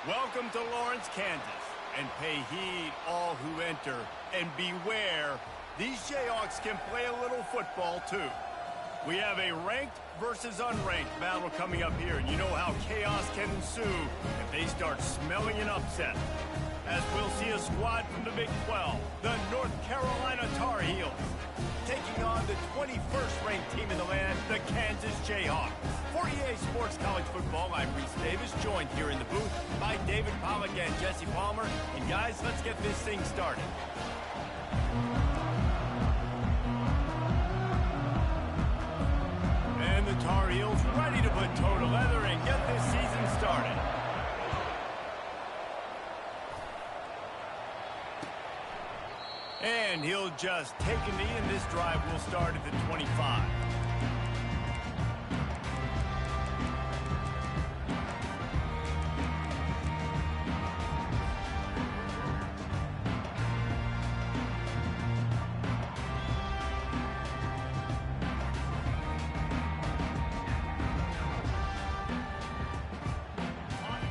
Welcome to Lawrence, Kansas, and pay heed all who enter, and beware, these Jayhawks can play a little football too. We have a ranked versus unranked battle coming up here, and you know how chaos can ensue if they start smelling an upset. As we'll see a squad from the Big 12, the North Carolina Tar Heels, taking on the 21st ranked team in the land, the Kansas Jayhawks. For EA Sports College Football, I'm Reese Davis, joined here in the booth by David Pollack and Jesse Palmer. And guys, let's get this thing started. And the Tar Heels ready to put toe to leather and get this season started. And he'll just take a knee, and this drive will start at the 25.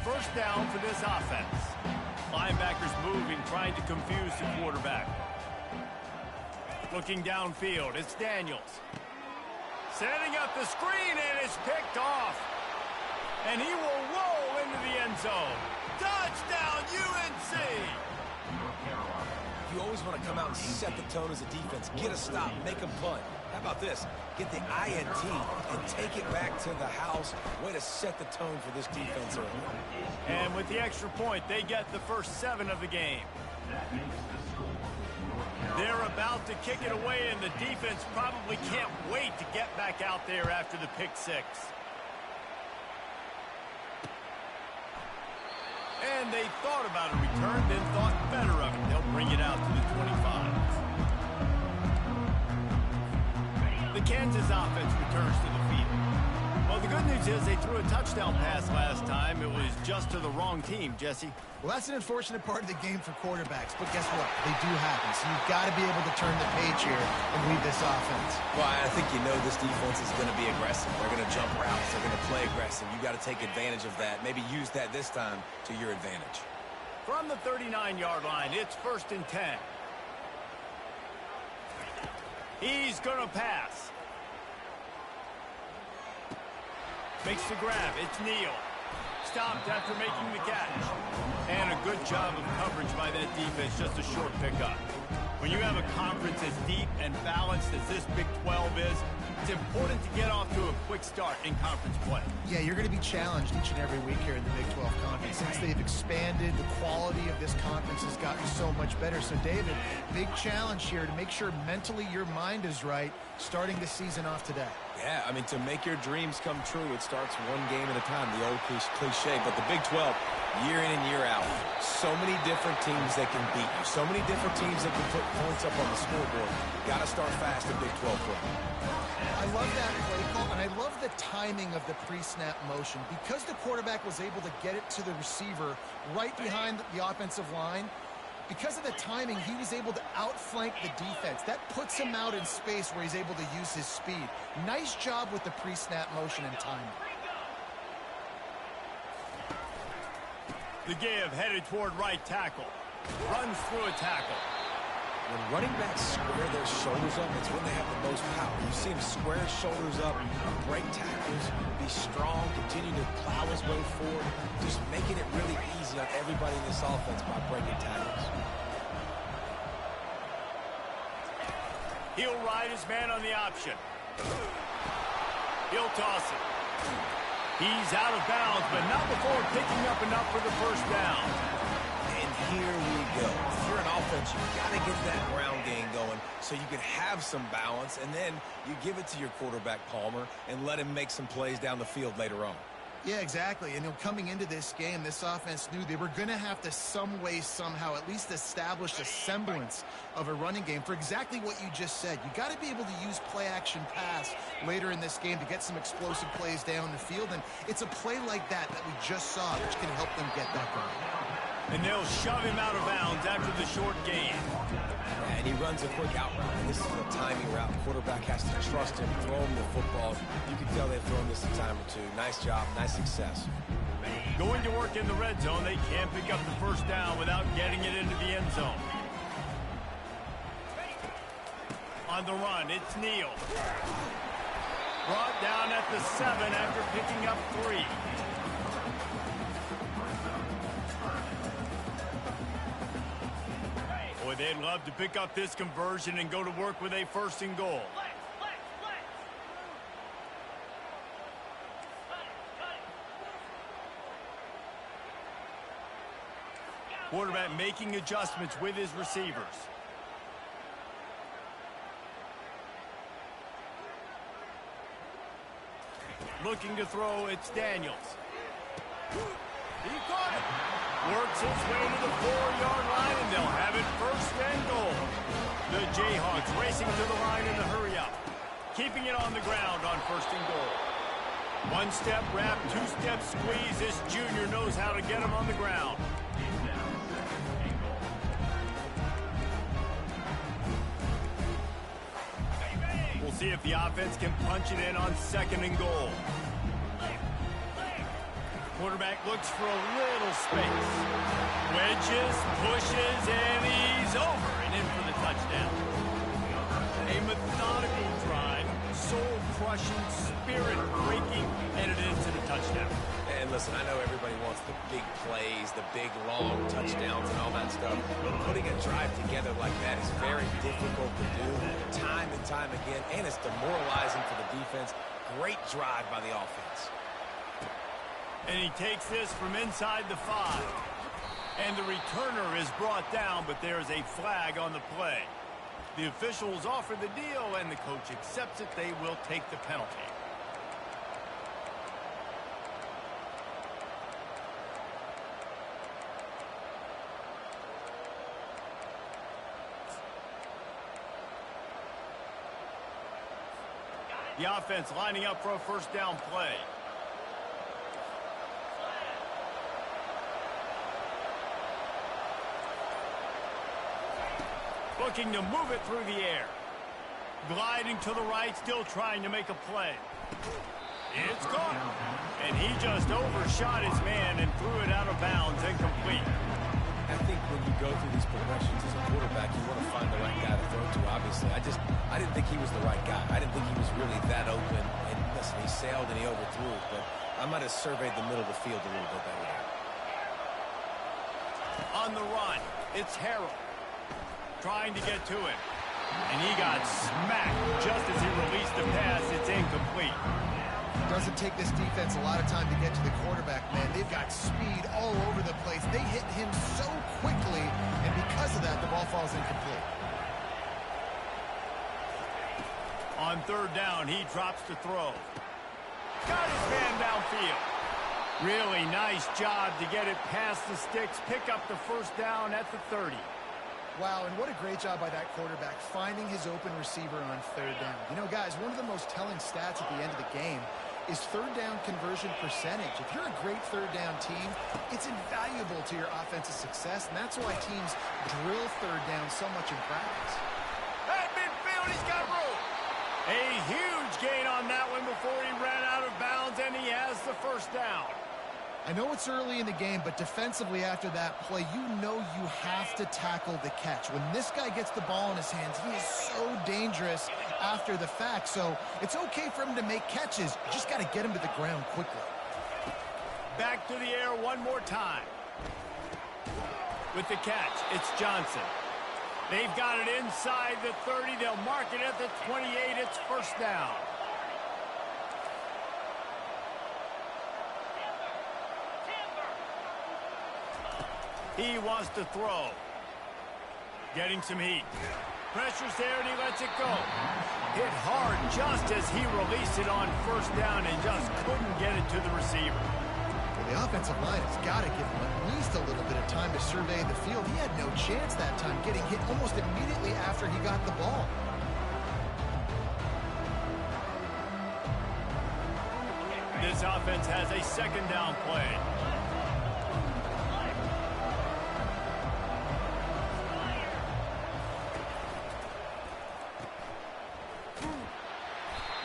First down for this offense. Linebackers moving, trying to confuse the quarterback. Looking downfield, it's Daniels. Setting up the screen, and it's picked off. And he will roll into the end zone. Touchdown, UNC! You always want to come out and set the tone as a defense. Get a stop, make a punt. How about this? Get the INT and take it back to the house. Way to set the tone for this defense early. And with the extra point, they get the first 7 of the game. They're about to kick it away, and the defense probably can't wait to get back out there after the pick 6. And they thought about a return, then thought better of it. They'll bring it out to the 25. The Kansas offense returns to the field. Well, the good news is they threw a touchdown pass last time. It was just to the wrong team, Jesse. Well, that's an unfortunate part of the game for quarterbacks, but guess what? They do happen, so you've got to be able to turn the page here and lead this offense. Well, I think you know this defense is going to be aggressive. They're going to jump routes. They're going to play aggressive. You've got to take advantage of that. Maybe use that this time to your advantage. From the 39-yard line, it's 1st and 10. He's going to pass. Makes the grab. It's Neal. Stopped after making the catch. And a good job of coverage by that defense. Just a short pickup. When you have a conference as deep and balanced as this Big 12 is, it's important to get off to a quick start in conference play. Yeah, you're going to be challenged each and every week here in the Big 12 Conference. Since they've expanded, the quality of this conference has gotten so much better. So, David, big challenge here to make sure mentally your mind is right starting the season off today. Yeah, I mean, to make your dreams come true, it starts one game at a time, the old cliche. But the Big 12, year in and year out, so many different teams that can beat you, so many different teams that can put points up on the scoreboard. Got to start fast in Big 12 play. I love that play call, and I love the timing of the pre-snap motion. Because the quarterback was able to get it to the receiver right behind the offensive line, because of the timing, he was able to outflank the defense. That puts him out in space where he's able to use his speed. Nice job with the pre-snap motion and timing. The give headed toward right tackle. Runs through a tackle. When running backs square their shoulders up, it's when they have the most power. You see him square his shoulders up, break tackles, be strong, continue to plow his way forward, just making it really easy on everybody in this offense by breaking tackles. He'll ride his man on the option. He'll toss it. He's out of bounds, but not before picking up enough for the first down. And here we go. If you're an offense, you've got to get that ground game going so you can have some balance, and then you give it to your quarterback, Palmer, and let him make some plays down the field later on. Yeah, exactly. And coming into this game, this offense knew they were going to have to some way, somehow, at least establish a semblance of a running game for exactly what you just said. You got to be able to use play-action pass later in this game to get some explosive plays down the field. And it's a play like that we just saw, which can help them get that going. And they'll shove him out of bounds after the short gain. And he runs a quick out route. This is a timing route. Quarterback has to trust him, throw him the football. You can tell they've thrown this a time or two. Nice job, nice success. Going to work in the red zone, they can't pick up the first down without getting it into the end zone. On the run, it's Neal. Brought down at the 7 after picking up 3. Boy, they'd love to pick up this conversion and go to work with a 1st and goal. Quarterback making adjustments with his receivers. Looking to throw, it's Daniels. He caught it. Works his way to the 4-yard line, and they'll have it 1st and goal. The Jayhawks racing to the line in the hurry-up. Keeping it on the ground on 1st and goal. 1-step wrap, 2-step squeeze. This junior knows how to get him on the ground. We'll see if the offense can punch it in on 2nd and goal. Quarterback looks for a little space. Wedges, pushes, and he's over and in for the touchdown. A methodical drive, soul-crushing, spirit-breaking, and it into the touchdown. And listen, I know everybody wants the big plays, the big, long touchdowns and all that stuff. But putting a drive together like that is very difficult to do time and time again, and it's demoralizing for the defense. Great drive by the offense. And he takes this from inside the 5. And the returner is brought down, but there is a flag on the play. The officials offer the deal, and the coach accepts it. They will take the penalty. The offense lining up for a 1st down play. Looking to move it through the air. Gliding to the right, still trying to make a play. It's caught. And he just overshot his man and threw it out of bounds, incomplete. I think when you go through these progressions as a quarterback, you want to find the right guy to throw to, obviously. I didn't think he was the right guy. I didn't think he was really that open. And listen, he sailed and he overthrew it, but I might have surveyed the middle of the field a little bit better. On the run, it's Harrell. Trying to get to him. And he got smacked just as he released the pass. It's incomplete. Doesn't take this defense a lot of time to get to the quarterback, man. They've got speed all over the place. They hit him so quickly, and because of that, the ball falls incomplete. On 3rd down, he drops to throw. Got his man downfield. Really nice job to get it past the sticks, pick up the 1st down at the 30. Wow, and what a great job by that quarterback, finding his open receiver on 3rd down. You know, guys, one of the most telling stats at the end of the game is 3rd down conversion percentage. If you're a great 3rd down team, it's invaluable to your offensive success, and that's why teams drill 3rd down so much in practice. At midfield, he's got room. A huge gain on that one before he ran out of bounds, and he has the 1st down. I know it's early in the game, but defensively after that play, you know you have to tackle the catch. When this guy gets the ball in his hands, he is so dangerous after the fact. So it's okay for him to make catches. You just got to get him to the ground quickly. Back to the air one more time. With the catch, it's Johnson. They've got it inside the 30. They'll mark it at the 28. It's 1st down. He wants to throw. Getting some heat. Pressure's there, and he lets it go. Hit hard just as he released it on 1st down and just couldn't get it to the receiver. Well, the offensive line has got to give him at least a little bit of time to survey the field. He had no chance that time, getting hit almost immediately after he got the ball. This offense has a 2nd down play.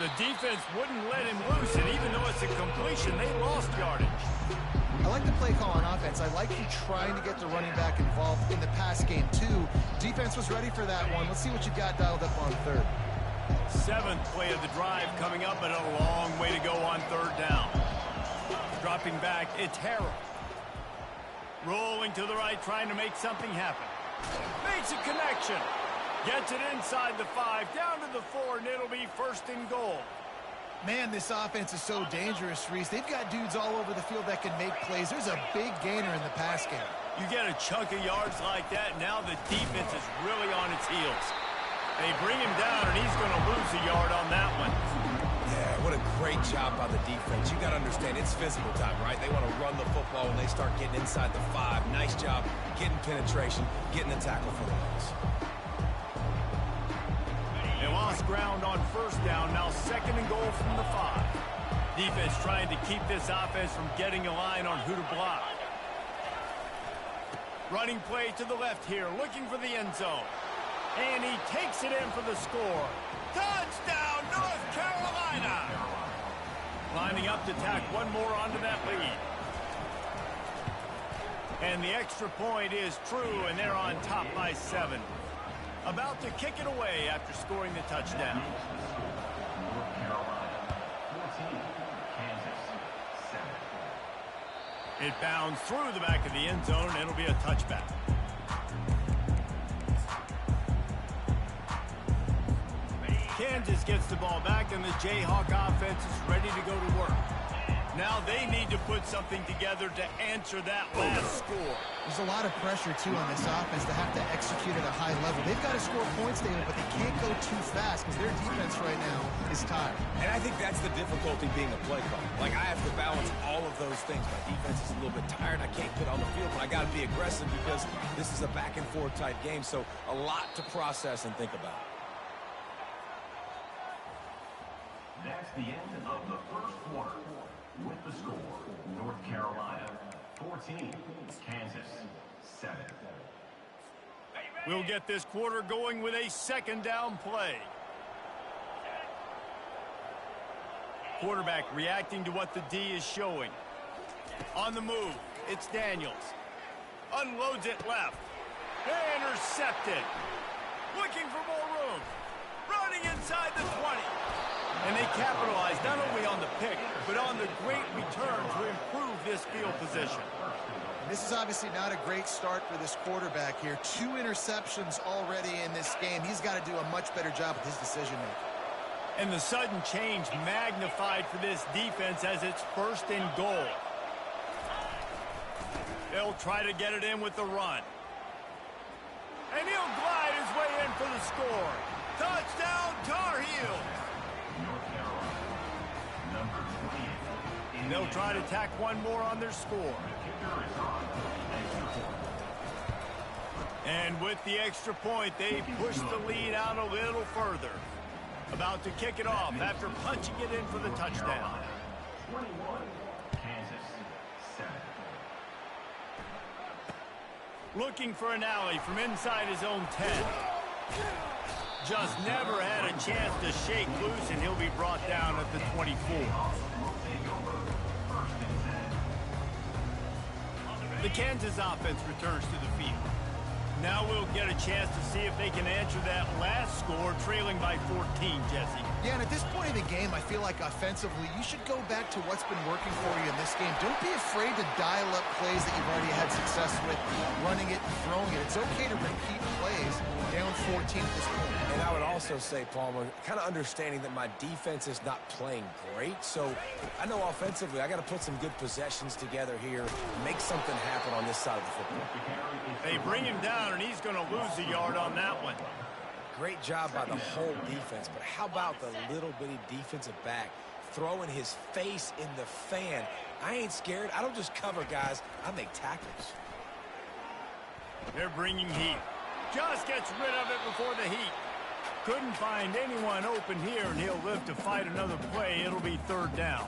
The defense wouldn't let him loose, and even though it's a completion, they lost yardage. I like the play call on offense. I like you trying to get the running back involved in the pass game, too. Defense was ready for that one. Let's see what you got dialed up on third. 7th play of the drive coming up, and a long way to go on third down. Dropping back, it's Harrell. Rolling to the right, trying to make something happen. Makes a connection. Gets it inside the 5, down to the 4, and it'll be 1st and goal. Man, this offense is so dangerous, Reese. They've got dudes all over the field that can make plays. There's a big gainer in the pass game. You get a chunk of yards like that, now the defense is really on its heels. They bring him down, and he's going to lose a yard on that one. Yeah, what a great job by the defense. You got to understand, it's physical time, right? They want to run the football when they start getting inside the 5. Nice job getting penetration, getting the tackle for the loss. They lost ground on 1st down, now 2nd and goal from the 5. Defense trying to keep this offense from getting a line on who to block. Running play to the left here, looking for the end zone. And he takes it in for the score. Touchdown, North Carolina! Lining up to tack one more onto that lead. And the extra point is true, and they're on top by 7. About to kick it away after scoring the touchdown. North Carolina, 14, Kansas, 7. It bounds through the back of the end zone, and it'll be a touchback. Kansas gets the ball back, and the Jayhawk offense is ready to go to work. Now they need to put something together to answer that last score. There's a lot of pressure, too, on this offense to have to execute at a high level. They've got to score points, David, but they can't go too fast because their defense right now is tired. And I think that's the difficulty being a play caller. Like, I have to balance all of those things. My defense is a little bit tired. I can't get on the field, but I got to be aggressive because this is a back-and-forth type game, so a lot to process and think about. That's the end of the 1st quarter. With the score, North Carolina, 14, Kansas, 7. We'll get this quarter going with a 2nd down play. Quarterback reacting to what the D is showing. On the move, it's Daniels. Unloads it left. Intercepted. Looking for more room. Running inside the 20. And they capitalize not only on the pick, but on the great return to improve this field position. This is obviously not a great start for this quarterback here. 2 interceptions already in this game. He's got to do a much better job with his decision-making. And the sudden change magnified for this defense as it's 1st and goal. They'll try to get it in with the run. And he'll glide his way in for the score. Touchdown, Tar Heels! North Carolina, number 28. They'll try to tack one more on their score. The kicker is on. Extra point. And with the extra point, they push the lead out a little further. About to kick it off after punching it in for the touchdown. 21, Kansas, 7. Looking for an alley from inside his own 10. Just never had a chance to shake loose, and he'll be brought down at the 24. The Kansas offense returns to the field. Now we'll get a chance to see if they can answer that last score, trailing by 14, Jesse. Yeah, and at this point in the game, I feel like offensively, you should go back to what's been working for you in this game. Don't be afraid to dial up plays that you've already had success with, running it and throwing it. It's okay to repeat plays down 14 at this point. And I would also say, Palmer, kind of understanding that my defense is not playing great. So I know offensively I got to put some good possessions together here, make something happen on this side of the football. They bring him down, and he's going to lose a yard on that one. Great job by the whole defense, but how about the little bitty defensive back throwing his face in the fan? I ain't scared. I don't just cover guys. I make tackles. They're bringing heat. Just gets rid of it before the heat. Couldn't find anyone open here, and he'll live to fight another play. It'll be 3rd down.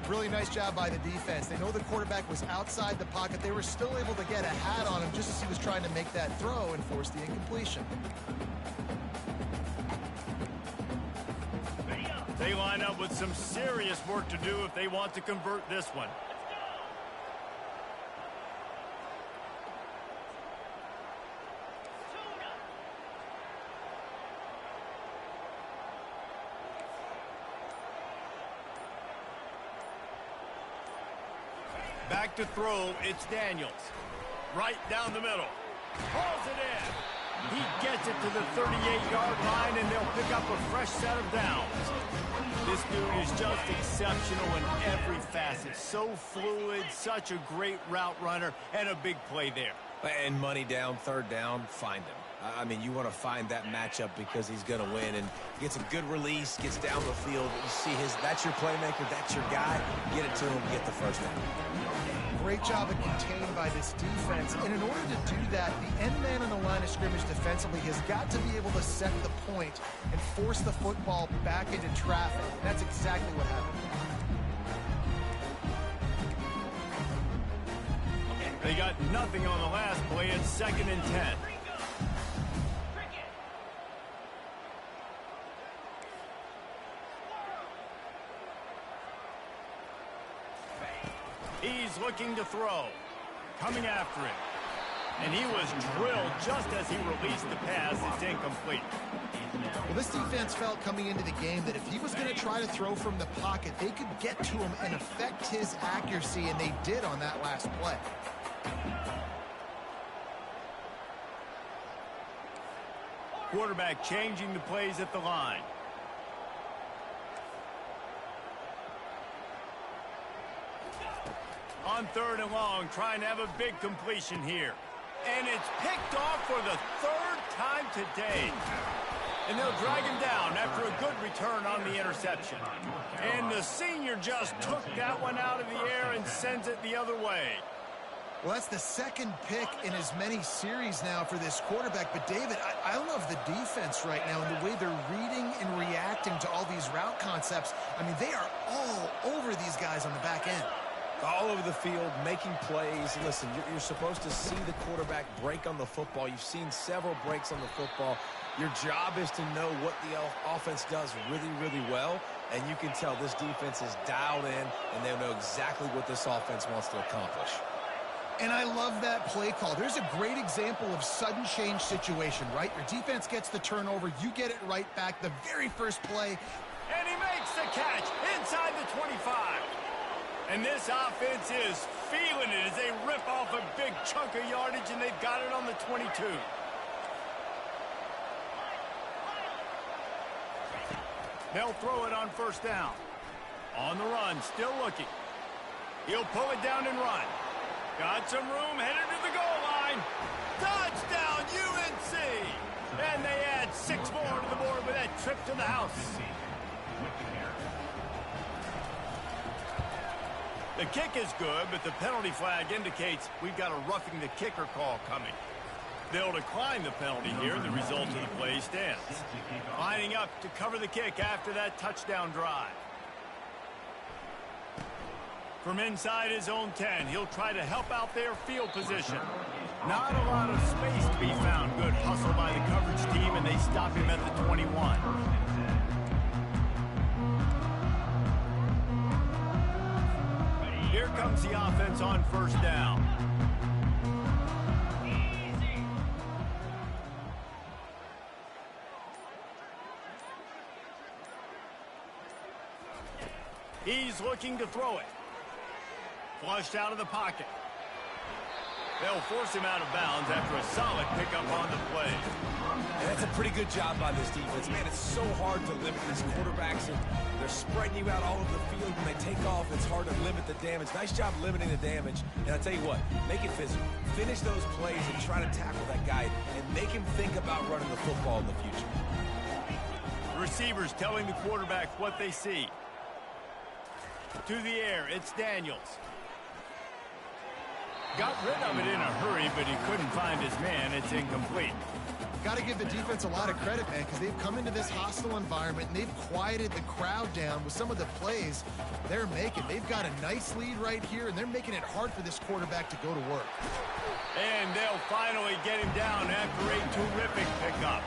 Really nice job by the defense. They know the quarterback was outside the pocket. They were still able to get a hat on him just as he was trying to make that throw and force the incompletion. They line up with some serious work to do if they want to convert this one. Back to throw, it's Daniels. Right down the middle. Hauls it in. He gets it to the 38-yard line, and they'll pick up a fresh set of downs. This dude is just exceptional in every facet. So fluid, such a great route runner, and a big play there. And money down, third down, find him. I mean, you want to find that matchup because he's going to win, and gets a good release, gets down the field. You see that's your playmaker, that's your guy. Get it to him, get the first down. Great job of contained by this defense. And in order to do that, the end man on the line of scrimmage defensively has got to be able to set the point and force the football back into traffic. And that's exactly what happened. They got nothing on the last play. It's 2nd and 10. He's looking to throw. Coming after him. And he was drilled just as he released the pass. It's incomplete. Well, this defense felt coming into the game that if he was going to try to throw from the pocket, they could get to him and affect his accuracy, and they did on that last play. Quarterback changing the plays at the line. On 3rd and long, trying to have a big completion here. And it's picked off for the 3rd time today. And they'll drag him down after a good return on the interception. And the senior just took that one out of the air and sends it the other way. Well, that's the 2nd pick in as many series now for this quarterback. But, David, I love the defense right now and the way they're reading and reacting to all these route concepts. I mean, they are all over these guys on the back end. All over the field, making plays. Listen, you're supposed to see the quarterback break on the football. You've seen several breaks on the football. Your job is to know what the offense does really, really well. And you can tell this defense is dialed in, and they know exactly what this offense wants to accomplish. And I love that play call. There's a great example of sudden change situation, right? Your defense gets the turnover. You get it right back the very first play. And he makes the catch inside the 25. And this offense is feeling it as they rip off a big chunk of yardage, and they've got it on the 22. They'll throw it on 1st down. On the run, still looking. He'll pull it down and run. Got some room, headed to the goal line. Touchdown, UNC! And they add 6 more to the board with that trip to the house. The kick is good, but the penalty flag indicates we've got a roughing the kicker call coming. They'll decline the penalty here. The result of the play stands. Lining up to cover the kick after that touchdown drive. From inside his own 10, he'll try to help out their field position. Not a lot of space to be found. Good hustle by the coverage team, and they stop him at the 21. Here comes the offense on 1st down. He's looking to throw it. Flushed out of the pocket. They'll force him out of bounds after a solid pickup on the play. And that's a pretty good job by this defense. Man, it's so hard to limit these quarterbacks, and they're spreading you out all over the field. When they take off, it's hard to limit the damage. Nice job limiting the damage. And I'll tell you what, make it physical. Finish those plays and try to tackle that guy and make him think about running the football in the future. The receivers telling the quarterback what they see. To the air, it's Daniels. got rid of it in a hurry, but he couldn't find his man. It's incomplete. Got to give the defense a lot of credit, man, because they've come into this hostile environment and they've quieted the crowd down with some of the plays they're making. They've got a nice lead right here, and they're making it hard for this quarterback to go to work. And they'll finally get him down after a terrific pickup.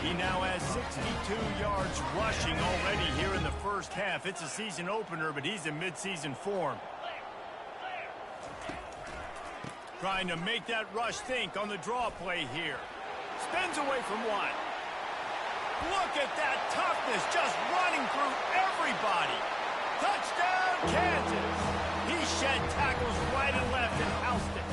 He now has 62 yards rushing already here in the first half. It's a season opener, but he's in midseason form. Trying to make that rush think on the draw play here. Spins away from one. Look at that toughness, just running through everybody. Touchdown, Kansas. He shed tackles right and left and housed it.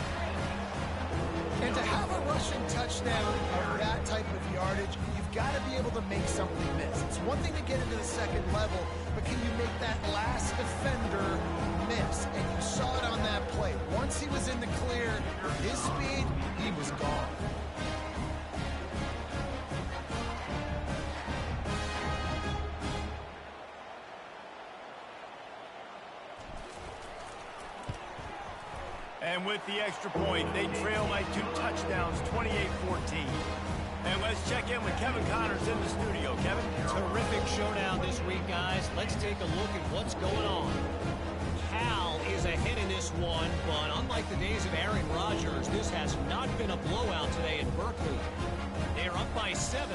And to have a rushing touchdown of that type of yardage, you've got to be able to make something miss. It's one thing to get into the second level, but can you make that last defender miss? And you saw it on that play. Once he was in the clear, his speed, he was gone. And with the extra point, they trail by 2 touchdowns, 28-14. And let's check in with Kevin Connors in the studio. Kevin? Terrific showdown this week, guys. Let's take a look at what's going on. Cal is ahead in this one, but unlike the days of Aaron Rodgers, this has not been a blowout today in Berkeley. They're up by 7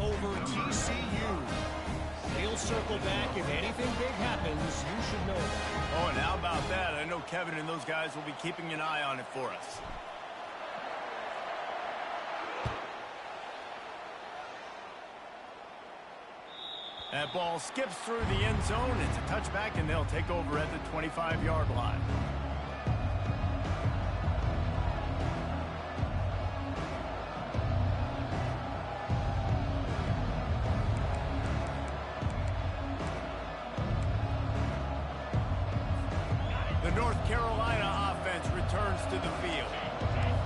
over TCU. He'll circle back. If anything big happens, you should know that. Oh, and how about that? I know Kevin and those guys will be keeping an eye on it for us. That ball skips through the end zone. It's a touchback, and they'll take over at the 25-yard line. The North Carolina offense returns to the field.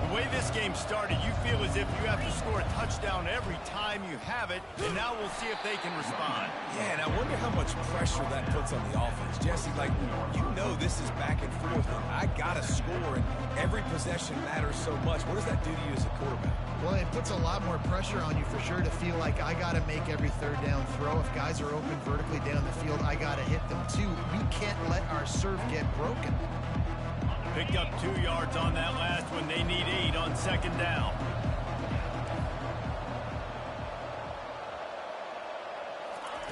The way this game started, you feel as if you have to score a touchdown every time you have it, and now we'll see if they can respond. Yeah, and I wonder how much pressure that puts on the offense. Jesse, like, you know this is back and forth, and I got to score, and every possession matters so much. What does that do to you as a quarterback? Well, it puts a lot more pressure on you for sure to feel like I got to make every third down throw. If guys are open vertically down the field, I got to hit them too. We can't let our serve get broken. Picked up 2 yards on that last one. They need 8 on second down.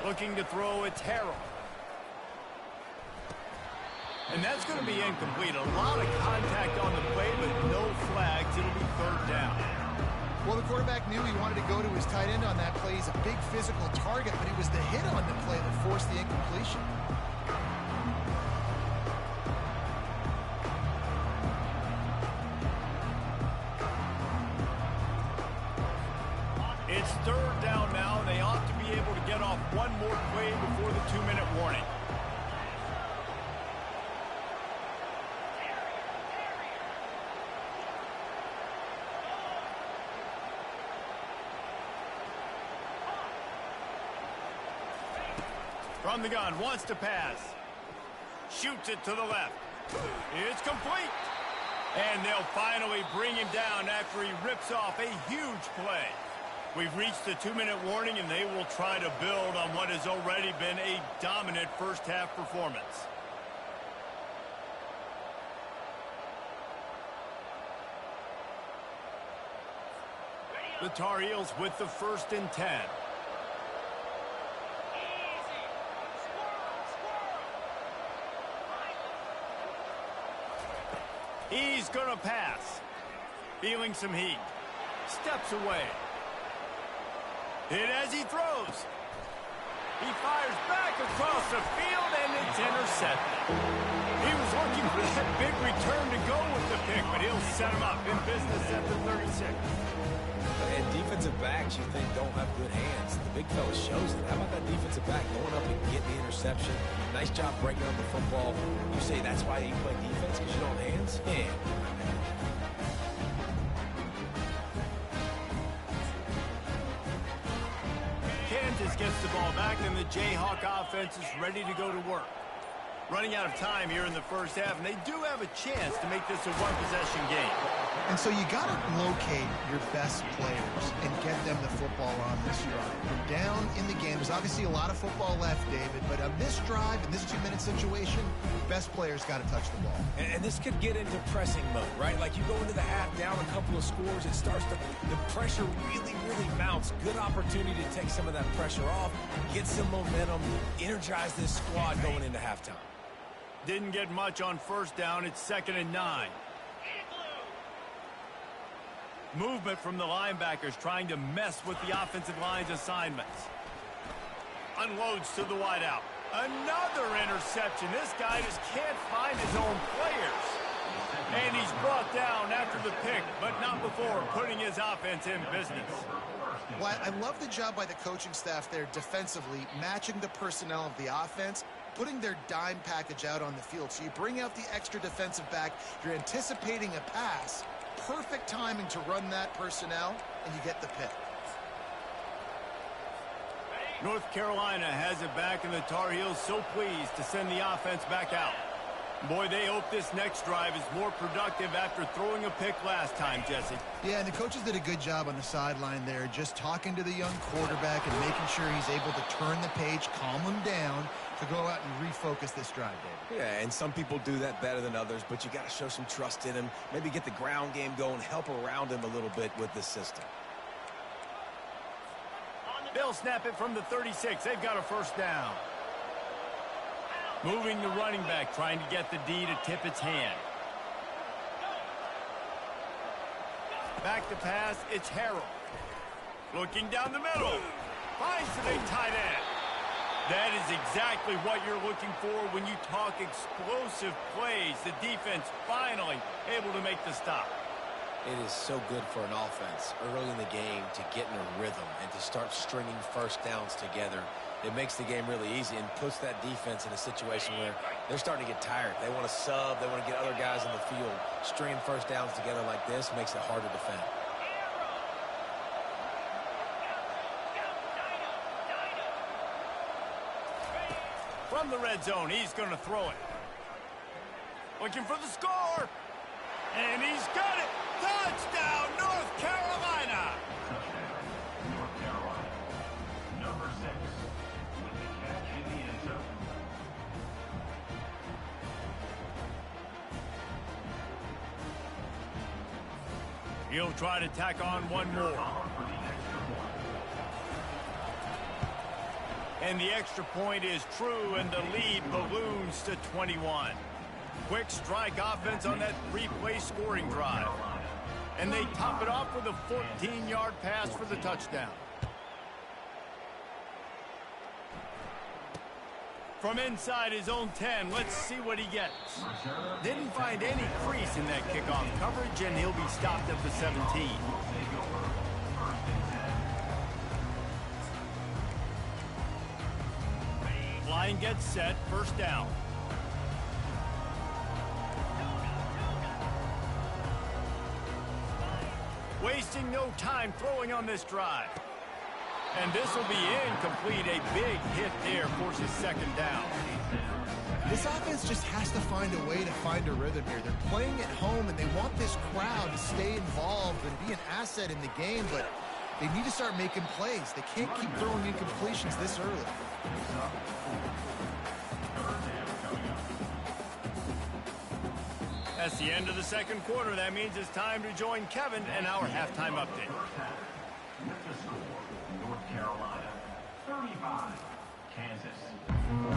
Looking to throw, it's Harrell. And that's going to be incomplete. A lot of contact on the play, but no flags. It'll be third down. Well, the quarterback knew he wanted to go to his tight end on that play. He's a big physical target, but it was the hit on the play that forced the incompletion. It's third down now. They ought to be able to get off one more play before the 2-minute warning. From the gun, wants to pass. Shoots it to the left. It's complete. And they'll finally bring him down after he rips off a huge play. We've reached the 2-minute warning, and they will try to build on what has already been a dominant first-half performance. The Tar Heels with the 1st and 10. He's going to pass. Feeling some heat. Steps away. Hit as he throws. He fires back across the field, and it's intercepted. He was looking for that big return to go with the pick, but he'll set him up in business at the 36. And defensive backs you think don't have good hands. The big fella shows it. How about that defensive back going up and getting the interception? Nice job breaking up the football. You say that's why you play defense, because you don't have hands? Yeah. Kansas gets the ball back, and the Jayhawk offense is ready to go to work. Running out of time here in the first half, and they do have a chance to make this a one-possession game. And so you got to locate your best players and get them the football on this drive. You're down in the game. There's obviously a lot of football left, David, but on this drive, in this 2-minute situation, best players got to touch the ball. And this could get into pressing mode, right? Like you go into the half down a couple of scores, it starts to, the pressure really mounts. Good opportunity to take some of that pressure off, get some momentum, energize this squad going into halftime. Didn't get much on first down. It's 2nd and 9. Movement from the linebackers trying to mess with the offensive line's assignments. Unloads to the wideout. Another interception. This guy just can't find his own players. And he's brought down after the pick, but not before putting his offense in business. Well, I love the job by the coaching staff there defensively, matching the personnel of the offense, putting their dime package out on the field. So you bring out the extra defensive back, you're anticipating a pass, perfect timing to run that personnel, and you get the pick. North Carolina has it back, and the Tar Heels so pleased to send the offense back out. Boy, they hope this next drive is more productive after throwing a pick last time, Jesse. Yeah, and the coaches did a good job on the sideline there, just talking to the young quarterback and making sure he's able to turn the page, calm him down, to go out and refocus this drive, David. Yeah, and some people do that better than others, but you got to show some trust in him, maybe get the ground game going, help around him a little bit with this system. They'll snap it from the 36. They've got a first down. Moving the running back, trying to get the D to tip its hand. Back to pass, it's Harrell. Looking down the middle. Finds the big tight end. That is exactly what you're looking for when you talk explosive plays. The defense finally able to make the stop. It is so good for an offense early in the game to get in a rhythm and to start stringing first downs together. It makes the game really easy and puts that defense in a situation where they're starting to get tired. They want to sub. They want to get other guys on the field. Stringing first downs together like this makes it hard to defend. From the red zone, he's going to throw it. Looking for the score. And he's got it. Touchdown, North Carolina. North Carolina. Number 6 with the catch in the end zone. He'll try to tack on one more. And the extra point is true, and the lead balloons to 21. Quick strike offense on that 3-play scoring drive. And they top it off with a 14-yard pass for the touchdown. From inside his own 10, let's see what he gets. Didn't find any crease in that kickoff coverage, and he'll be stopped at the 17. Line gets set, first down. Wasting no time throwing on this drive. And this will be incomplete. A big hit there forces second down. This offense just has to find a way to find a rhythm here. They're playing at home, and they want this crowd to stay involved and be an asset in the game, but they need to start making plays. They can't keep throwing incompletions this early. That's the end of the second quarter. That means it's time to join Kevin and our halftime update. With the score, North Carolina 35, Kansas 14.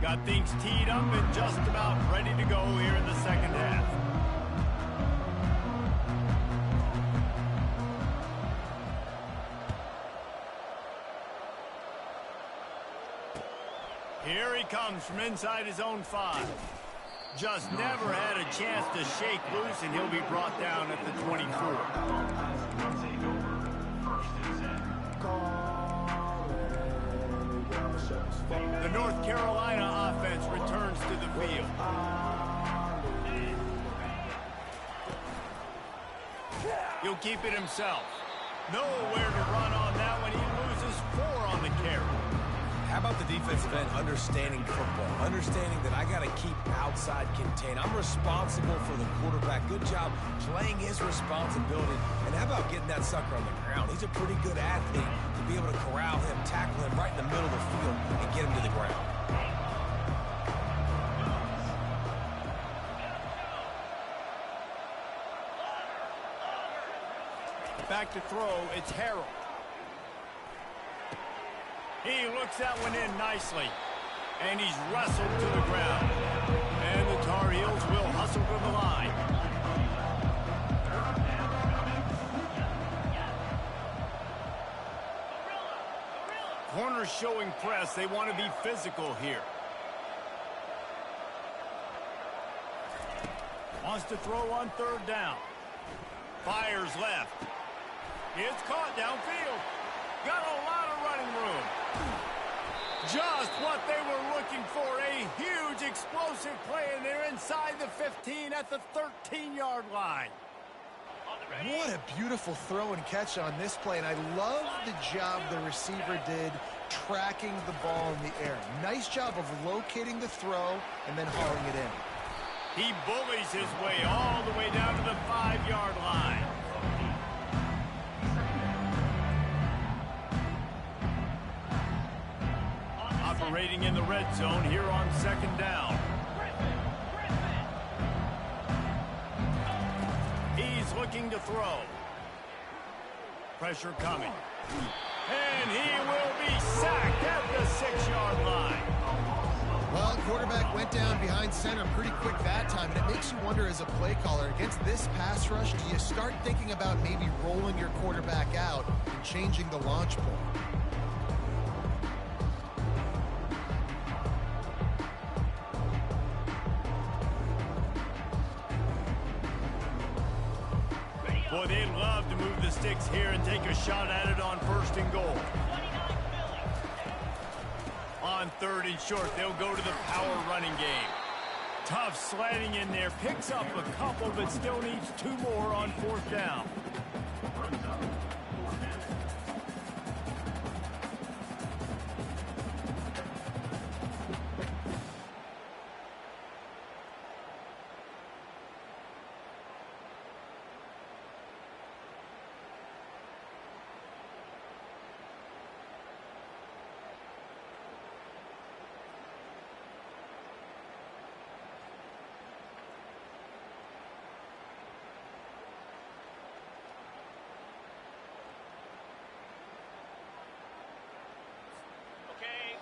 Got things teed up and just about ready to go here in the second half. Here he comes from inside his own 5. Just never had a chance to shake loose, and he'll be brought down at the 24. The North Carolina offense returns to the field. He'll keep it himself. Nowhere to run on that one. He loses 4 carry. How about the defensive end understanding football, understanding that I got to keep outside contained. I'm responsible for the quarterback. Good job playing his responsibility. And how about getting that sucker on the ground? He's a pretty good athlete to be able to corral him, tackle him right in the middle of the field, and get him to the ground. Back to throw, it's Harold. He looks that one in nicely. And he's wrestled to the ground. And the Tar Heels will hustle to the line. Corners showing press. They want to be physical here. Wants to throw on third down. Fires left. It's caught downfield. Got a lot of running room. Just what they were looking for. A huge explosive play, and they're inside the 15 at the 13-yard line. What a beautiful throw and catch on this play, and I love the job the receiver did tracking the ball in the air. Nice job of locating the throw and then hauling it in. He bullies his way all the way down to the 5-yard line. Operating in the red zone here on second down. He's looking to throw. Pressure coming. And he will be sacked at the 6-yard line. Well, quarterback went down behind center pretty quick that time, and it makes you wonder as a play caller, against this pass rush, do you start thinking about maybe rolling your quarterback out and changing the launch point? Boy, they'd love to move the sticks here and take a shot at it on first and goal. On third and short, they'll go to the power running game. Tough slanting in there. Picks up a couple, but still needs 2 more on fourth down.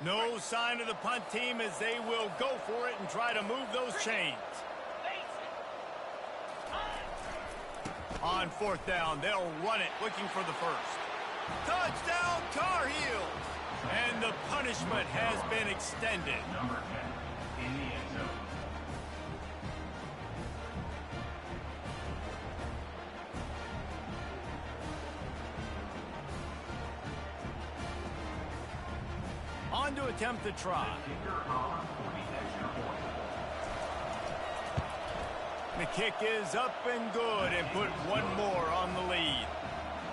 No sign of the punt team as they will go for it and try to move those chains. On fourth down, they'll run it, looking for the first. Touchdown, Tar Heels! And the punishment has been extended. Number 10 in the end zone. On to attempt the try. The kick is up and good, and put one more on the lead.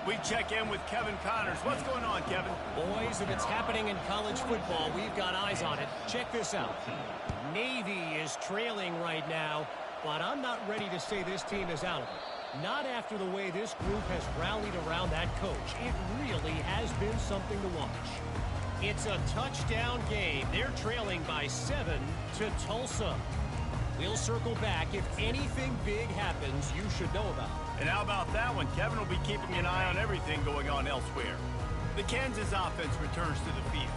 We check in with Kevin Connors. What's going on, Kevin? Boys, if it's happening in college football, we've got eyes on it. Check this out. Navy is trailing right now, but I'm not ready to say this team is out of it. Not after the way this group has rallied around that coach. It really has been something to watch. It's a touchdown game. They're trailing by 7 to Tulsa. We'll circle back. If anything big happens, you should know about it. And how about that one? Kevin will be keeping an eye on everything going on elsewhere. The Kansas offense returns to the field.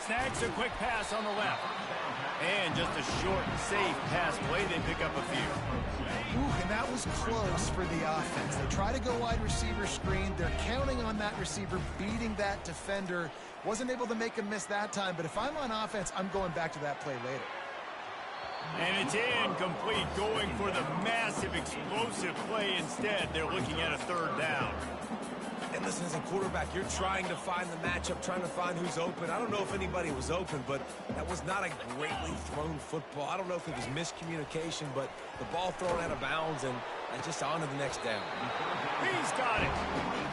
Snags a quick pass on the left. And just a short, safe pass play. They pick up a few. Ooh, and that was close for the offense. They try to go wide receiver screen. They're counting on that receiver beating that defender. Wasn't able to make him miss that time, but if I'm on offense, I'm going back to that play later. And it's incomplete, going for the massive explosive play instead. They're looking at a third down. And listen, as a quarterback, you're trying to find the matchup, trying to find who's open. I don't know if anybody was open, but that was not a greatly thrown football. I don't know if it was miscommunication, but the ball thrown out of bounds, and and just on to the next down. He's got it.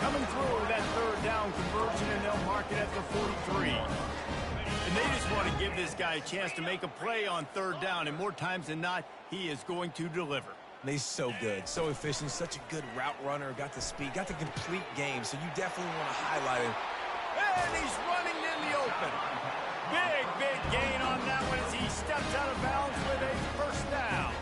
Coming through with that third down conversion, and they'll mark it at the 43. And they just want to give this guy a chance to make a play on third down, and more times than not, he is going to deliver. And he's so good, so efficient, such a good route runner, got the speed, got the complete game, so you definitely want to highlight him. And he's running in the open. Big gain on that one as he steps out of bounds with a first down.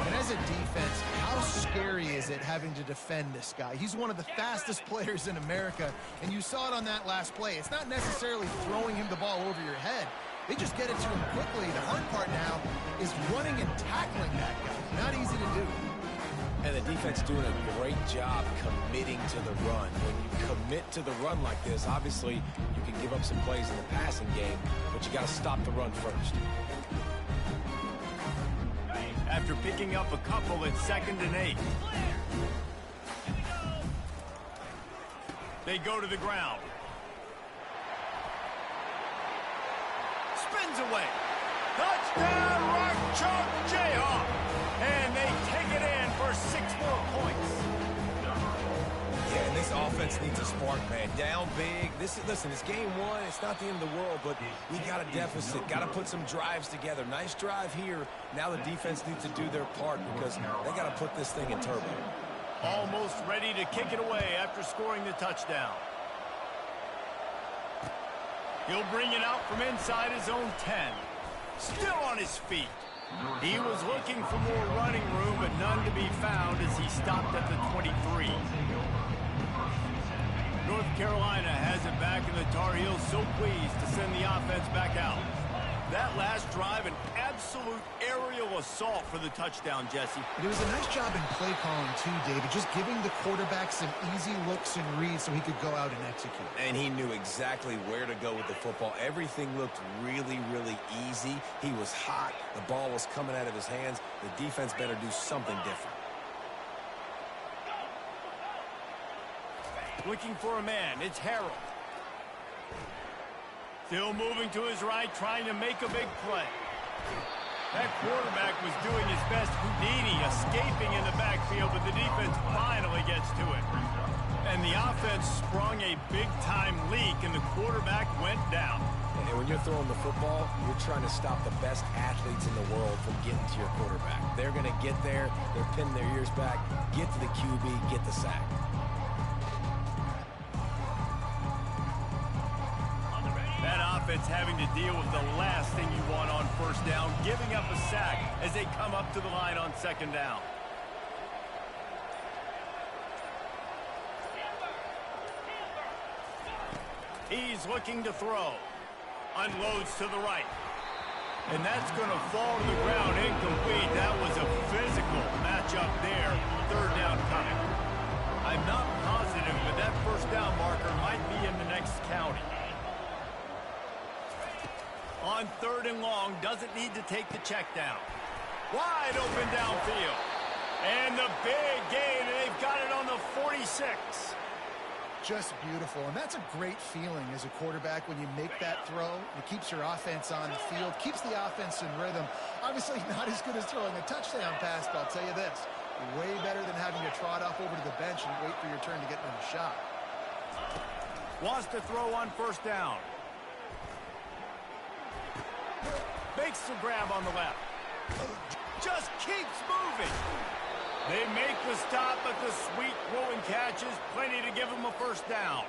And as a defense, how scary is it having to defend this guy? He's one of the fastest players in America, and you saw it on that last play. It's not necessarily throwing him the ball over your head. They just get it to him quickly. The hard part now is running and tackling that guy. Not easy to do. And the defense doing a great job committing to the run. When you commit to the run like this, obviously you can give up some plays in the passing game, but you got to stop the run first. After picking up a couple at 2nd and 8. They go to the ground. Spins away. Touchdown, Rock Chalk Jayhawk. And they take it in for 6 more points. Yeah, and this offense needs a spark, man. Down big. Listen, it's game 1. It's not the end of the world, but you got a deficit. Got to put some drives together. Nice drive here. Now the defense needs to do their part because they got to put this thing in turbo. Almost ready to kick it away after scoring the touchdown. He'll bring it out from inside his own 10. Still on his feet. He was looking for more running room, but none to be found as he stopped at the 23. North Carolina has it back, and the Tar Heels so pleased to send the offense back out. That last drive, an absolute aerial assault for the touchdown, Jesse. It was a nice job in play calling too, David, just giving the quarterback some easy looks and reads so he could go out and execute. And he knew exactly where to go with the football. Everything looked really easy. He was hot. The ball was coming out of his hands. The defense better do something different. Looking for a man. It's Harrell. Still moving to his right, trying to make a big play. That quarterback was doing his best Houdini, escaping in the backfield, but the defense finally gets to it. And the offense sprung a big-time leak, and the quarterback went down. And when you're throwing the football, you're trying to stop the best athletes in the world from getting to your quarterback. They're going to get there. They're pinning their ears back, get to the QB, get the sack. That offense having to deal with the last thing you want on first down, giving up a sack as they come up to the line on 2nd down. He's looking to throw. Unloads to the right. And that's going to fall to the ground incomplete. That was a physical matchup there. 3rd down coming. I'm not positive, but that first down marker might be in the next county. On 3rd and long, doesn't need to take the check down. Wide open downfield. And the big gain, and they've got it on the 46. Just beautiful, and that's a great feeling as a quarterback when you make that throw. It keeps your offense on the field, keeps the offense in rhythm. Obviously not as good as throwing a touchdown pass, but I'll tell you this, way better than having to trot off over to the bench and wait for your turn to get another shot. Wants to throw on first down. Makes the grab on the left. Just keeps moving. They make the stop, but the sweet throwing catch is plenty to give them a first down.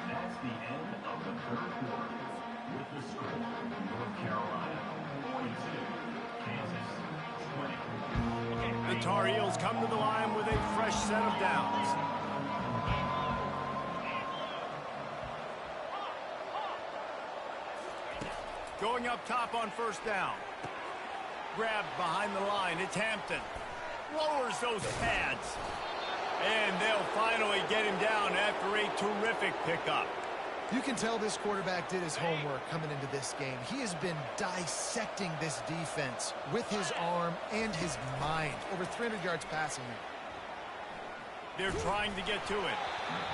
That's the end of the 3rd quarter. With the score, North Carolina 42, Kansas 20. The Tar Heels come to the line with a fresh set of downs. Going up top on first down. Grabbed behind the line. It's Hampton. Lowers those pads. And they'll finally get him down after a terrific pickup. You can tell this quarterback did his homework coming into this game. He has been dissecting this defense with his arm and his mind. Over 300 yards passing here. They're trying to get to it.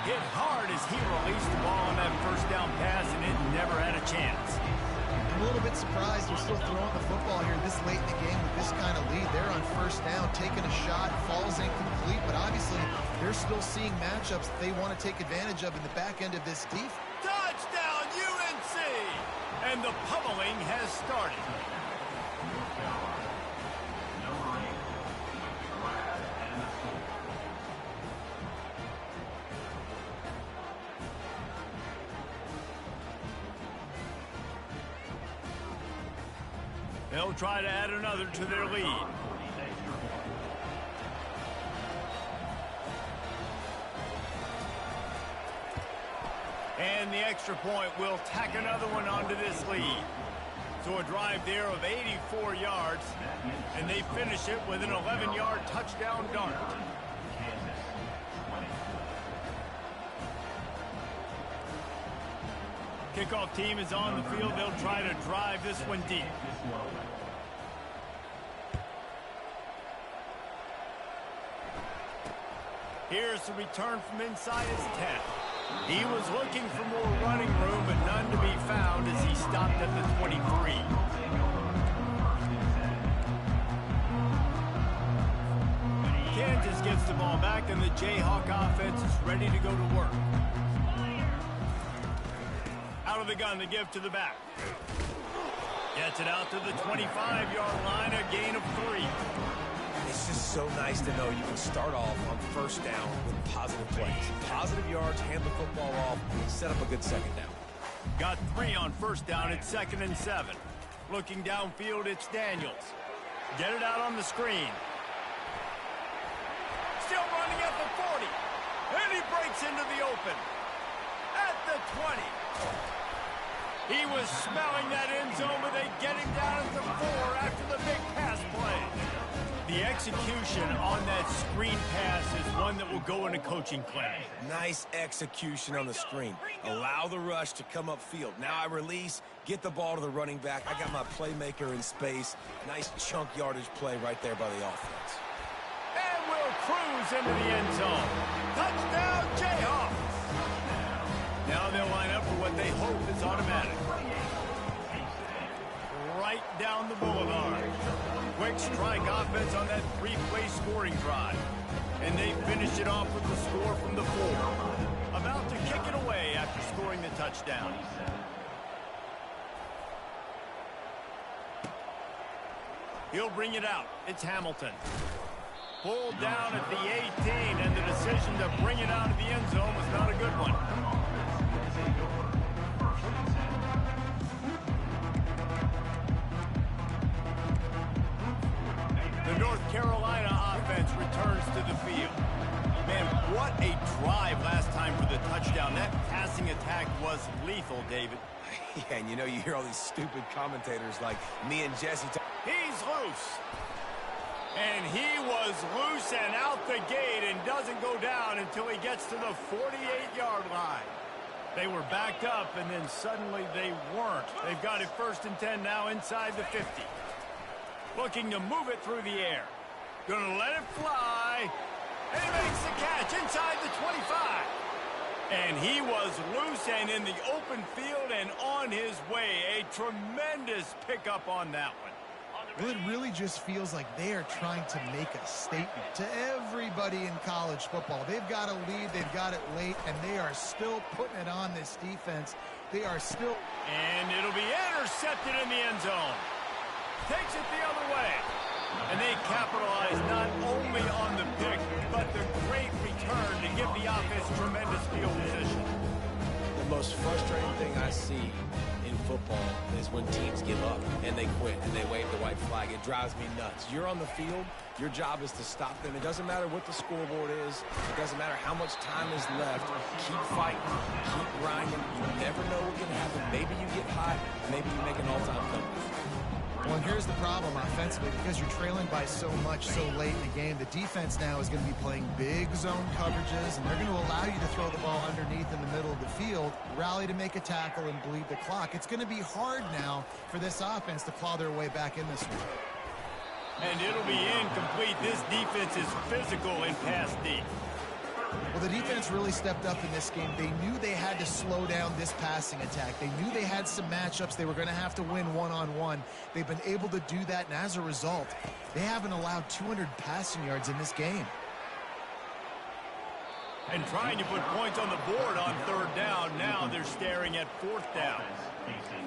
Hit hard as he released the ball on that first down pass, and it never had a chance. I'm a little bit surprised they're still throwing the football here this late in the game with this kind of lead. They're on first down, taking a shot, falls incomplete, but obviously they're still seeing matchups that they want to take advantage of in the back end of this defense. Touchdown, UNC! And the pummeling has started. They'll try to add another to their lead. And the extra point will tack another one onto this lead. So a drive there of 84 yards, and they finish it with an 11-yard touchdown dart. Kickoff team is on the field. They'll try to drive this one deep. Here's the return from inside his 10. He was looking for more running room, but none to be found as he stopped at the 23. Kansas gets the ball back, and the Jayhawk offense is ready to go to work. Out of the gun to give to the back. Gets it out to the 25-yard line, a gain of 3. It's just so nice to know you can start off on first down with positive plays. Positive yards, hand the football off, set up a good second down. Got 3 on first down at 2nd and 7. Looking downfield, it's Daniels. Get it out on the screen. Still running at the 40. And he breaks into the open. At the 20. He was smelling that end zone, but they get him down at the 4 after the big pass play. The execution on that screen pass is one that will go in a coaching clinic. Nice execution on the screen. Allow the rush to come upfield. Now I release, get the ball to the running back. I got my playmaker in space. Nice chunk yardage play right there by the offense. And we'll cruise into the end zone. Touchdown, Jayhawks! Now they'll line up for what they hope is automatic. Right down the boulevard. Quick strike offense on that 3-play scoring drive. And they finish it off with the score from the 4. About to kick it away after scoring the touchdown. He'll bring it out. It's Hamilton. Pulled down at the 18, and the decision to bring it out of the end zone was not a good one. The North Carolina offense returns to the field. Man, what a drive last time for the touchdown. That passing attack was lethal, David. Yeah, and you know, you hear all these stupid commentators like me and Jesse. He's loose. And he was loose and out the gate and doesn't go down until he gets to the 48-yard line. They were backed up, and then suddenly they weren't. They've got it 1st and 10 now inside the 50. Looking to move it through the air. Gonna let it fly. And he makes the catch inside the 25. And he was loose and in the open field and on his way. A tremendous pickup on that one. Well, it really just feels like they are trying to make a statement to everybody in college football. They've got a lead, they've got it late, and they are still putting it on this defense. They are still... And it'll be intercepted in the end zone. Takes it the other way. And they capitalize not only on the pick, but the great return to give the offense tremendous field position. The most frustrating thing I see in football is when teams give up and they quit and they wave the white flag. It drives me nuts. You're on the field. Your job is to stop them. It doesn't matter what the scoreboard is. It doesn't matter how much time is left. Keep fighting. Keep grinding. You never know what can happen. Maybe you get hot. Maybe you make an all-time comeback. Well, here's the problem offensively. Because you're trailing by so much so late in the game, the defense now is going to be playing big zone coverages, and they're going to allow you to throw the ball underneath in the middle of the field, rally to make a tackle, and bleed the clock. It's going to be hard now for this offense to claw their way back in this one. And it'll be incomplete. This defense is physical and pass deep. Well, the defense really stepped up in this game. They knew they had to slow down this passing attack. They knew they had some matchups they were going to have to win one-on-one. They've been able to do that, and as a result, they haven't allowed 200 passing yards in this game. And trying to put points on the board on third down. Now they're staring at fourth down.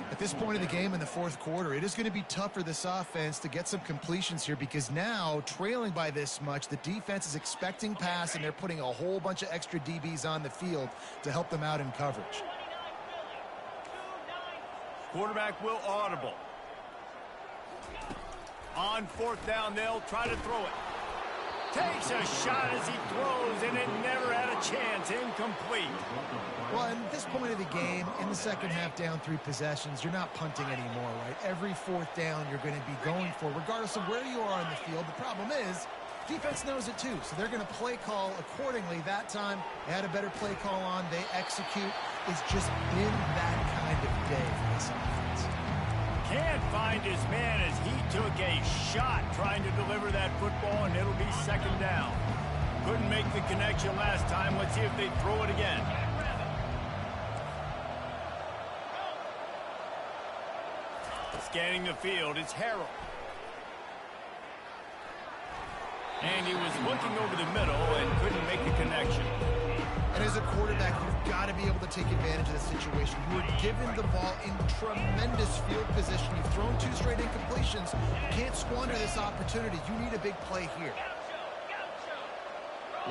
At this point in the game in the fourth quarter, it is going to be tough for this offense to get some completions here because now, trailing by this much, the defense is expecting pass, and they're putting a whole bunch of extra DBs on the field to help them out in coverage. Quarterback will audible. On fourth down, they'll try to throw it. Takes a shot as he throws, and it never had a chance. Incomplete. Well, at this point of the game, in the second half, down 3 possessions, you're not punting anymore, right? Every fourth down you're going to be going for, regardless of where you are on the field. The problem is, defense knows it too, so they're going to play call accordingly. That time, they had a better play call on. They execute. It's just been that kind of day for this offense. Can't find his man as he took a shot trying to deliver that football, and it'll be second down. Couldn't make the connection last time. Let's see if they throw it again. Scanning the field, it's Harrell. And he was looking over the middle and couldn't make the connection. And as a quarterback, you've got to be able to take advantage of the situation. You were given the ball in tremendous field position. You've thrown 2 straight incompletions. You can't squander this opportunity. You need a big play here.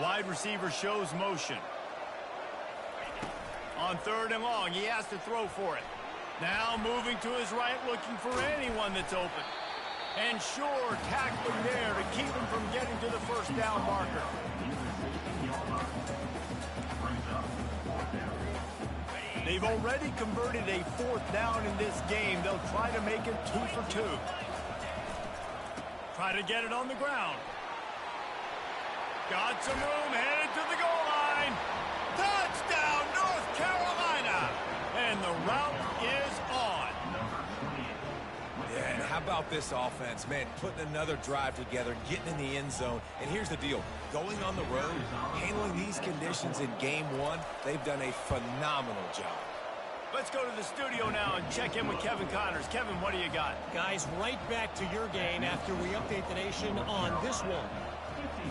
Wide receiver shows motion. On third and long, he has to throw for it. Now moving to his right, looking for anyone that's open. And sure, tackling there to keep him from getting to the first down marker. They've already converted a fourth down in this game. They'll try to make it 2 for 2. Try to get it on the ground. Got some room, headed to the goal line. Touchdown, North Carolina! And the route is on. Yeah, and how about this offense, man, putting another drive together, getting in the end zone. And here's the deal, going on the road, handling these conditions in game 1, they've done a phenomenal job. Let's go to the studio now and check in with Kevin Connors. Kevin, what do you got? Guys, right back to your game after we update the nation on this one.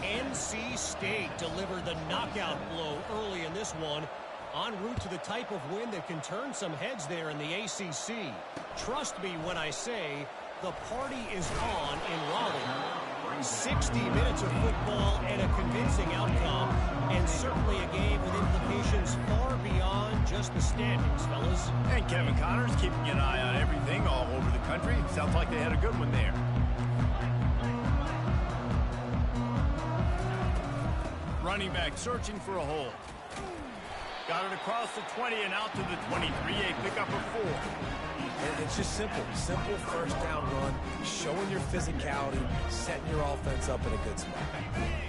NC State delivered the knockout blow early in this one, en route to the type of win that can turn some heads there in the ACC. Trust me when I say the party is on in Raleigh. 60 minutes of football and a convincing outcome, and certainly a game with implications far beyond just the standings, fellas. And Kevin Connors keeping an eye on everything all over the country. Sounds like they had a good one there. Running back searching for a hole. Got it across the 20 and out to the 23. A pickup of 4. And it's just simple first down run, showing your physicality, setting your offense up in a good spot.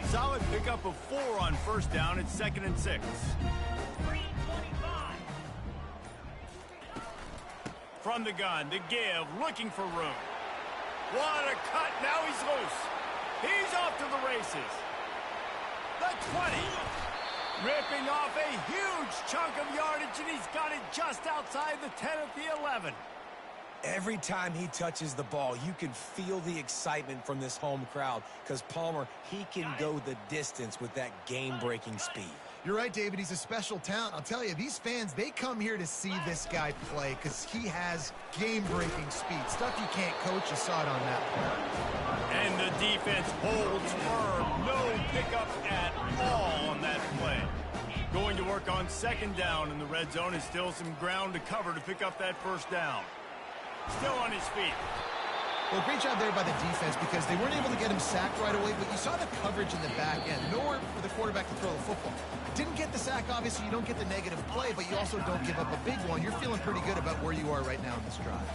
Solid pickup of 4 on first down. It's 2nd and 6. From the gun, the give, looking for room. What a cut. Now he's loose. He's off to the races. The 20. Ripping off a huge chunk of yardage, and he's got it just outside the 10 at the 11. Every time he touches the ball, you can feel the excitement from this home crowd because Palmer, he can go the distance with that game-breaking speed. You're right, David. He's a special talent. I'll tell you, these fans, they come here to see this guy play because he has game-breaking speed. Stuff you can't coach. You saw it on that play. And the defense holds firm. No pickup at all on that play. Going to work on second down in the red zone. Is still some ground to cover to pick up that first down. Still on his feet. Well, great job there by the defense because they weren't able to get him sacked right away, but you saw the coverage in the back end. Nowhere for the quarterback to throw the football. Didn't get the sack, obviously. You don't get the negative play, but you also don't give up a big one. You're feeling pretty good about where you are right now in this drive.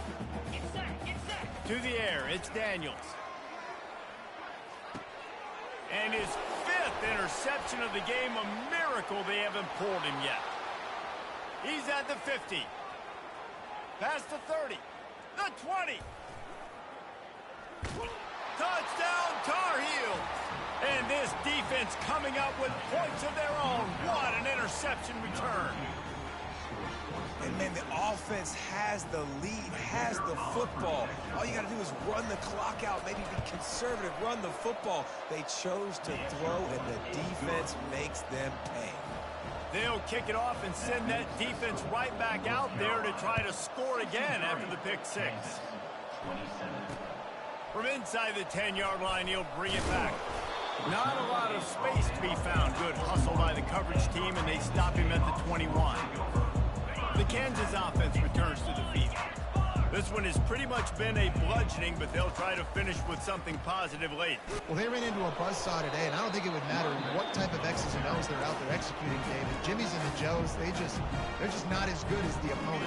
To the air, it's Daniels. And his 5th interception of the game, a miracle they haven't pulled him yet. He's at the 50. Past the 30. The 20. Touchdown, Tar Heels. And this defense coming up with points of their own. What an interception return. And, man, the offense has the lead, has the football. All you got to do is run the clock out, maybe be conservative, run the football. They chose to throw, and the defense makes them pay. They'll kick it off and send that defense right back out there to try to score again after the pick six. From inside the 10-yard line, he'll bring it back. Not a lot of space to be found. Good hustle by the coverage team, and they stop him at the 21. The Kansas offense returns to the field. This one has pretty much been a bludgeoning, but they'll try to finish with something positive late. Well, they ran into a buzzsaw today, and I don't think it would matter what type of X's and O's they're out there executing, David. Jimmy's and the Joes, they're just not as good as the opponent.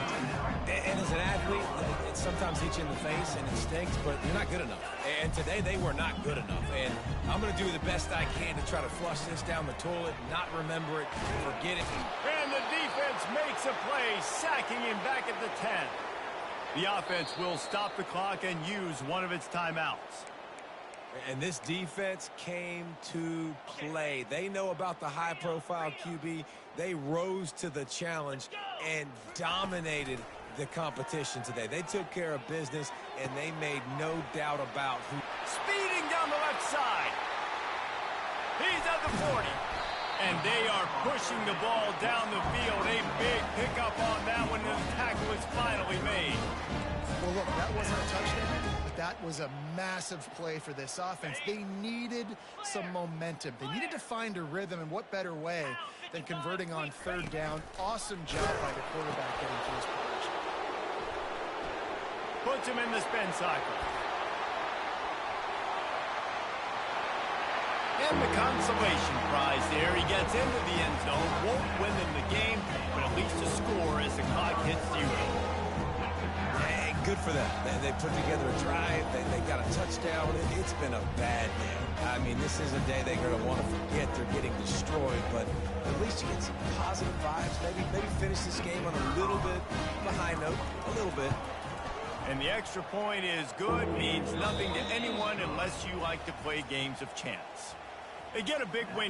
And as an athlete, it sometimes hits you in the face, and it stinks, but you're not good enough. And today, they were not good enough. And I'm going to do the best I can to try to flush this down the toilet, not remember it, forget it. And the defense makes a play, sacking him back at the 10. The offense will stop the clock and use one of its timeouts. And this defense came to play. They know about the high-profile QB. They rose to the challenge and dominated the competition today. They took care of business, and they made no doubt about who. Speeding down the left side. He's at the 40. And they are pushing the ball down the field. A big pickup on that one, and the tackle is finally made. Well, look, that wasn't a touchdown, but that was a massive play for this offense. They needed some momentum. They needed to find a rhythm, and what better way than converting on third down. Awesome job by the quarterback getting to his progression. Puts him in the spin cycle. And the consolation prize there. He gets into the end zone, won't win them the game, but at least a score as the clock hits 0. Hey, good for them. They put together a drive. They got a touchdown. It's been a bad day. I mean, this is a day they're going to want to forget. They're getting destroyed, but at least you get some positive vibes. Maybe finish this game on a little bit of a high note, a little bit. And the extra point is good, means nothing to anyone unless you like to play games of chance. They get a big win here.